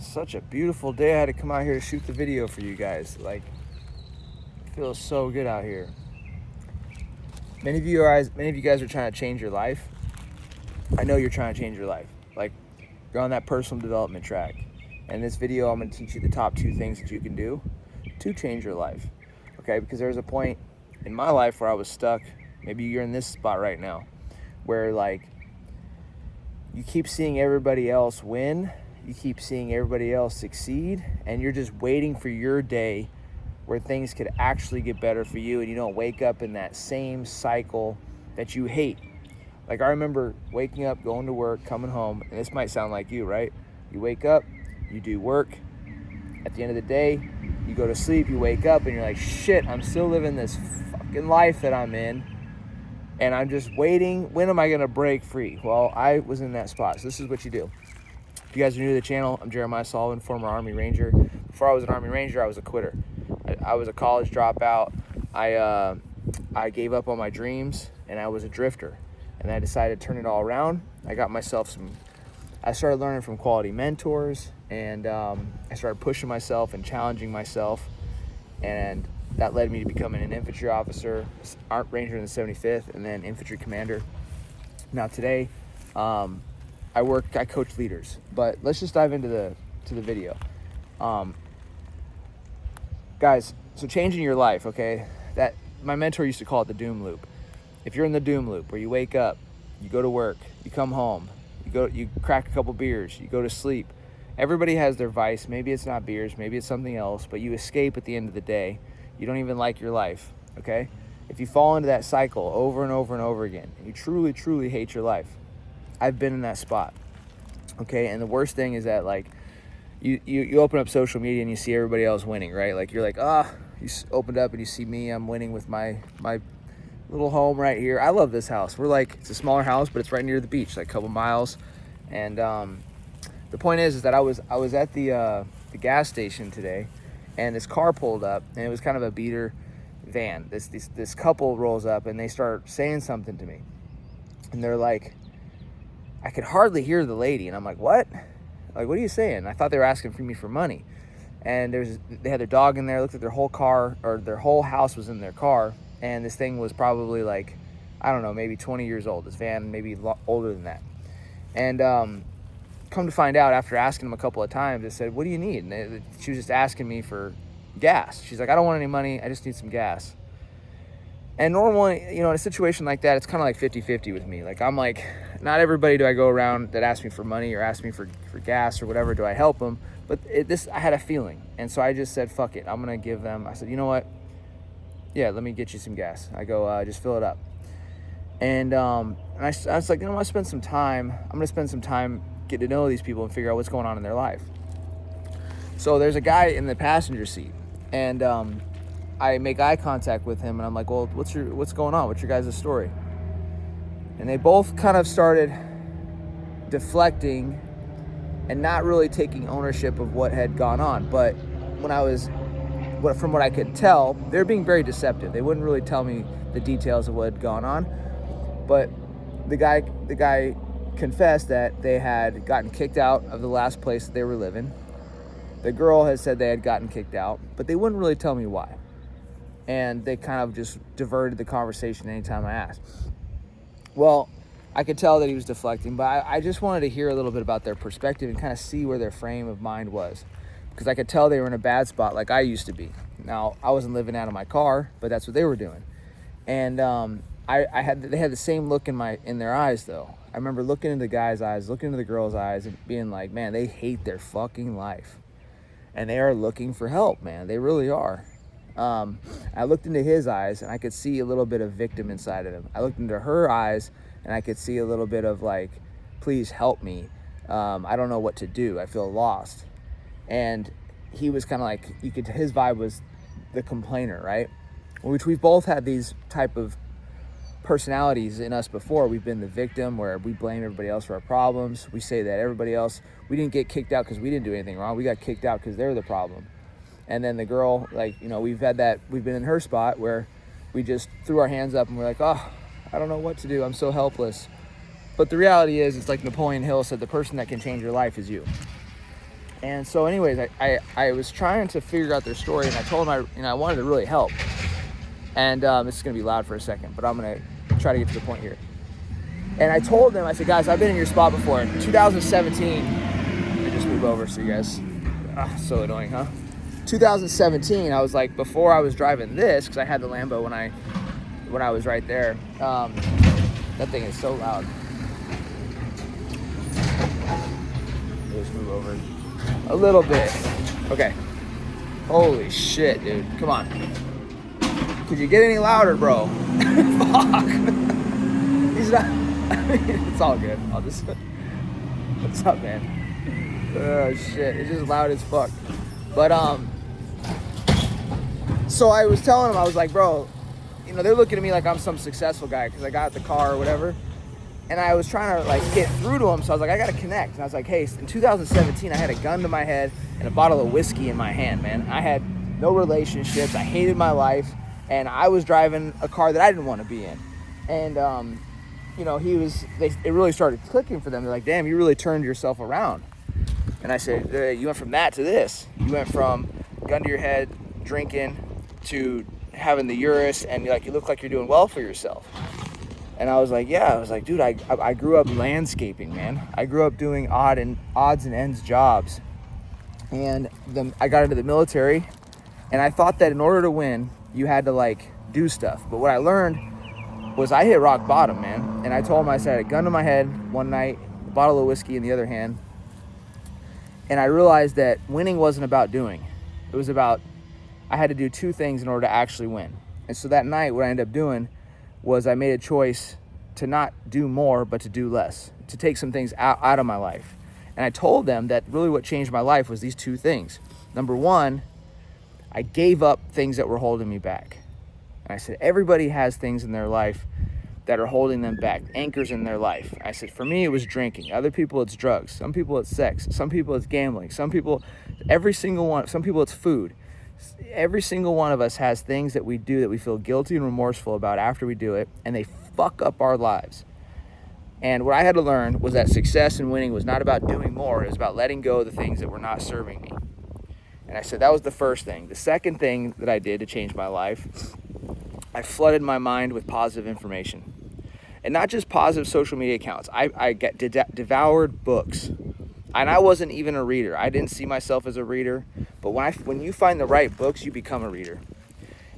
such a beautiful day. I had to come out here to shoot the video for you guys. Like, it feels so good out here. Many of you guys are trying to change your life. I know you're trying to change your life. Like, you're on that personal development track. And in this video, I'm going to teach you the top 2 things that you can do to change your life. Okay, because there was a point in my life where I was stuck. Maybe you're in this spot right now, where like you keep seeing everybody else win, you keep seeing everybody else succeed, and you're just waiting for your day where things could actually get better for you, and you don't wake up in that same cycle that you hate. Like, I remember waking up, going to work, coming home, and this might sound like you, right? You wake up, you do work, at the end of the day, you go to sleep, you wake up, and you're like, shit, I'm still living this fucking life that I'm in, and I'm just waiting, when am I gonna break free? Well, I was in that spot, so this is what you do. If you guys are new to the channel, I'm Jeremiah Sullivan, former Army Ranger. Before I was an Army Ranger, I was a quitter. I was a college dropout. I gave up on my dreams, and I was a drifter. And I decided to turn it all around. I started learning from quality mentors, and I started pushing myself and challenging myself. And that led me to becoming an infantry officer, Ranger in the 75th, and then infantry commander. Now today, I coach leaders. But let's just dive into the video. Guys, so changing your life, okay? That my mentor used to call it the doom loop. If you're in the doom loop where you wake up, you go to work, you come home, you crack a couple beers, you go to sleep. Everybody has their vice. Maybe it's not beers, maybe it's something else, but you escape at the end of the day. You don't even like your life, okay? If you fall into that cycle over and over and over again, and you truly, truly hate your life, I've been in that spot, okay? And the worst thing is that, like, you open up social media and you see everybody else winning, right? Like, you're like, you opened up and you see me, I'm winning with my little home right here. I love this house. It's a smaller house, but it's right near the beach, like a couple miles. And the point is that I was at the gas station today, and this car pulled up, and it was kind of a beater van. This couple rolls up, and they start saying something to me, and they're like, I could hardly hear the lady, and I'm like, what? Like, what are you saying? I thought they were asking for me for money. And they had their dog in there. Looked at their whole car, or their whole house was in their car. And this thing was probably like, I don't know, maybe 20 years old. This van, maybe older than that. And come to find out, after asking them a couple of times, they said, what do you need? And she was just asking me for gas. She's like, I don't want any money. I just need some gas. And normally, in a situation like that, it's kind of like 50-50 with me. Like, I'm like, not everybody do I go around that asks me for money or asks me for gas or whatever, do I help them? But I had a feeling. And so I just said, fuck it. I'm going to give them, I said, you know what? Yeah, let me get you some gas. I go, just fill it up. And I was like, I'm going to spend some time get to know these people and figure out what's going on in their life. So there's a guy in the passenger seat, and I make eye contact with him, and I'm like, well, what's going on? What's your guys' story? And they both kind of started deflecting and not really taking ownership of what had gone on. But from what I could tell, they're being very deceptive. They wouldn't really tell me the details of what had gone on. But the guy confessed that they had gotten kicked out of the last place that they were living. The girl had said they had gotten kicked out, but they wouldn't really tell me why. And they kind of just diverted the conversation anytime I asked. Well, I could tell that he was deflecting, but I just wanted to hear a little bit about their perspective and kind of see where their frame of mind was. Because I could tell they were in a bad spot like I used to be. Now, I wasn't living out of my car, but that's what they were doing. And they had the same look in their eyes, though. I remember looking into the guy's eyes, looking into the girl's eyes, and being like, man, they hate their fucking life. And they are looking for help, man. They really are. I looked into his eyes, and I could see a little bit of victim inside of him. I looked into her eyes, and I could see a little bit of like, please help me. I don't know what to do. I feel lost. And he was kind of like, his vibe was the complainer, right? Which we've both had these type of personalities in us before. We've been the victim, where we blame everybody else for our problems. We say that everybody else, we didn't get kicked out because we didn't do anything wrong. We got kicked out because they're the problem. And then the girl, we've been in her spot where we just threw our hands up and we're like, oh, I don't know what to do. I'm so helpless. But the reality is, it's like Napoleon Hill said, the person that can change your life is you. And so anyways, I was trying to figure out their story, and I told them I wanted to really help. And this is going to be loud for a second, but I'm going to try to get to the point here. And I told them, I said, guys, I've been in your spot before. In 2017, let me just move over so you guys, so annoying, huh? 2017, I was like, before I was driving this, because I had the Lambo when I was right there. That thing is so loud. Just move over a little bit. Okay. Holy shit, dude. Come on. Could you get any louder, bro? Fuck. He's not. I mean, it's all good. I'll just. What's up, man? Oh shit. It's just loud as fuck. But so I was telling him, I was like, bro, you know, they're looking at me like I'm some successful guy because I got the car or whatever. And I was trying to like get through to him, so I was like, I gotta connect. And I was like, hey, in 2017, I had a gun to my head and a bottle of whiskey in my hand, man. I had no relationships. I hated my life, and I was driving a car that I didn't want to be in. And you know, it really started clicking for them. They're like, damn, you really turned yourself around. And I said, you went from that to this. You went from gun to your head, drinking, to having the Urus, and you look like you're doing well for yourself. And I was like, yeah. I was like, dude, I grew up landscaping, man. I grew up doing odds and ends jobs. And I got into the military, and I thought that in order to win, you had to like do stuff. But what I learned was I hit rock bottom, man. And I told him, I said, I had a gun to my head one night, a bottle of whiskey in the other hand. And I realized that winning wasn't about doing. It was about, I had to do two things in order to actually win. And so that night, what I ended up doing was I made a choice to not do more, but to do less, to take some things out of my life. And I told them that really what changed my life was these two things. Number one, I gave up things that were holding me back. And I said, everybody has things in their life that are holding them back, anchors in their life. I said, for me, it was drinking. Other people, it's drugs. Some people, it's sex. Some people, it's gambling. Some people, some people, it's food. Every single one of us has things that we do that we feel guilty and remorseful about after we do it, and they fuck up our lives. And what I had to learn was that success and winning was not about doing more. It was about letting go of the things that were not serving me. And I said that was the first thing. The second thing that I did to change my life, I flooded my mind with positive information. And not just positive social media accounts. I devoured books. And I wasn't even a reader. I didn't see myself as a reader. But when you find the right books, you become a reader.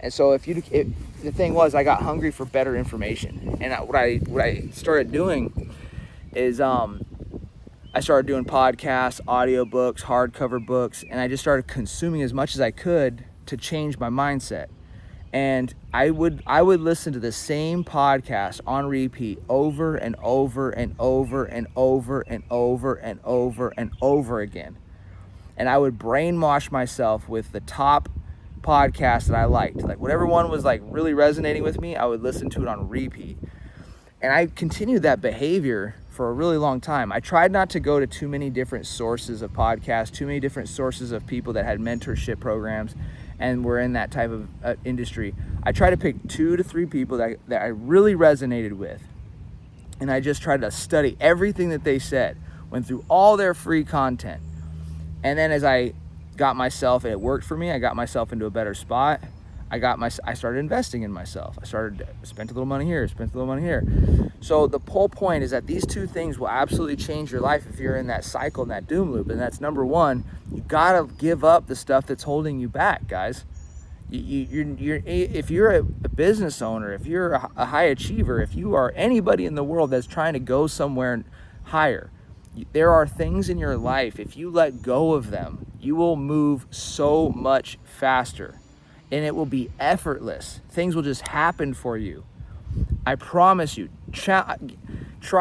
And so the thing was, I got hungry for better information. And what I started doing is I started doing podcasts, audiobooks, hardcover books, and I just started consuming as much as I could to change my mindset. And I would listen to the same podcast on repeat over and over and over and over and over and over and over again. And I would brainwash myself with the top podcasts that I liked. Like whatever one was like really resonating with me, I would listen to it on repeat. And I continued that behavior for a really long time. I tried not to go to too many different sources of podcasts, too many different sources of people that had mentorship programs and were in that type of industry. I tried to pick 2 to 3 people that I really resonated with. And I just tried to study everything that they said, went through all their free content. And then as I got myself, and it worked for me, I got myself into a better spot. I started investing in myself. Spent a little money here, spent a little money here. So the whole point is that these 2 things will absolutely change your life if you're in that cycle, in that doom loop. And that's number 1, you gotta give up the stuff that's holding you back, guys. If you're a business owner, if you're a high achiever, if you are anybody in the world that's trying to go somewhere higher, there are things in your life, if you let go of them, you will move so much faster. And it will be effortless. Things will just happen for you. I promise you. Try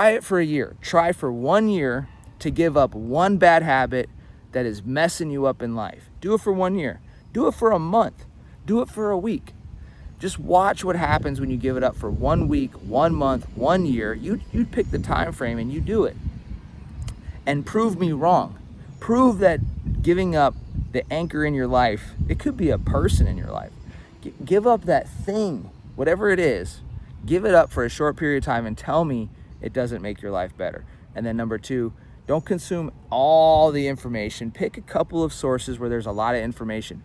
it for a year. Try for 1 year to give up one bad habit that is messing you up in life. Do it for 1 year. Do it for a month. Do it for a week. Just watch what happens when you give it up for 1 week, 1 month, 1 year. You pick the time frame and you do it. And prove me wrong. Prove that giving up the anchor in your life, it could be a person in your life. Give up that thing, whatever it is, give it up for a short period of time and tell me it doesn't make your life better. And then number 2, Don't consume all the information. Pick a couple of sources where there's a lot of information,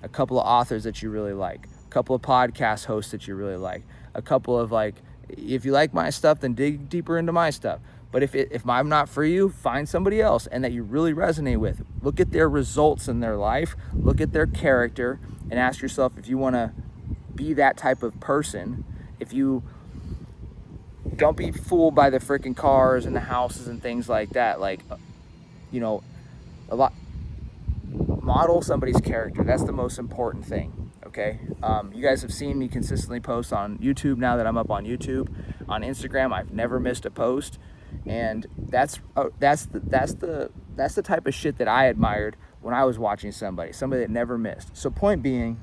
a couple of authors that you really like, a couple of podcast hosts that you really like, a couple of, like, if you like my stuff, then dig deeper into my stuff. But if I'm not for you, find somebody else and that you really resonate with. Look at their results in their life, look at their character, and ask yourself if you want to be that type of person. If you don't be fooled by the freaking cars and the houses and things like that. Like, you know, model somebody's character. That's the most important thing. Okay. You guys have seen me consistently post on YouTube now that I'm up on YouTube. On Instagram, I've never missed a post, and that's the type of shit that I admired when I was watching somebody that never missed. So point being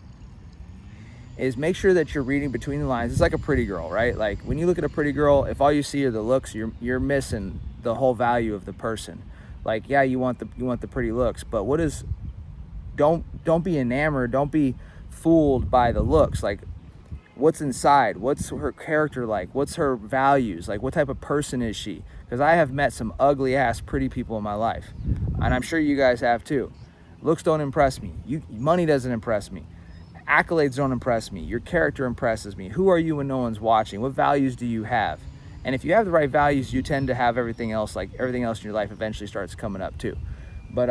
is, make sure that you're reading between the lines. It's like a pretty girl, right? Like, when you look at a pretty girl, if all you see are the looks, you're missing the whole value of the person. Like, yeah, you want the pretty looks, but don't be enamored, don't be fooled by the looks. Like, what's inside? What's her character like? What's her values? Like, what type of person is she? Because I have met some ugly ass pretty people in my life, and I'm sure you guys have too. Looks don't impress me. Money doesn't impress me. Accolades don't impress me. Your character impresses me. Who are you when no one's watching? What values do you have? And if you have the right values, you tend to have everything else. Like, everything else in your life eventually starts coming up too. But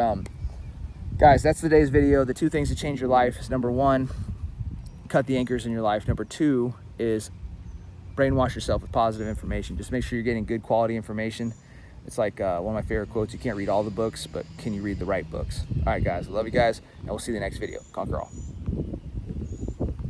guys, that's today's video. The 2 things that change your life is, number 1, cut the anchors in your life. Number 2 is brainwash yourself with positive information. Just make sure you're getting good quality information. It's like one of my favorite quotes: you can't read all the books, but can you read the right books? All right, guys, I love you guys, and we'll see you in the next video. Conquer all.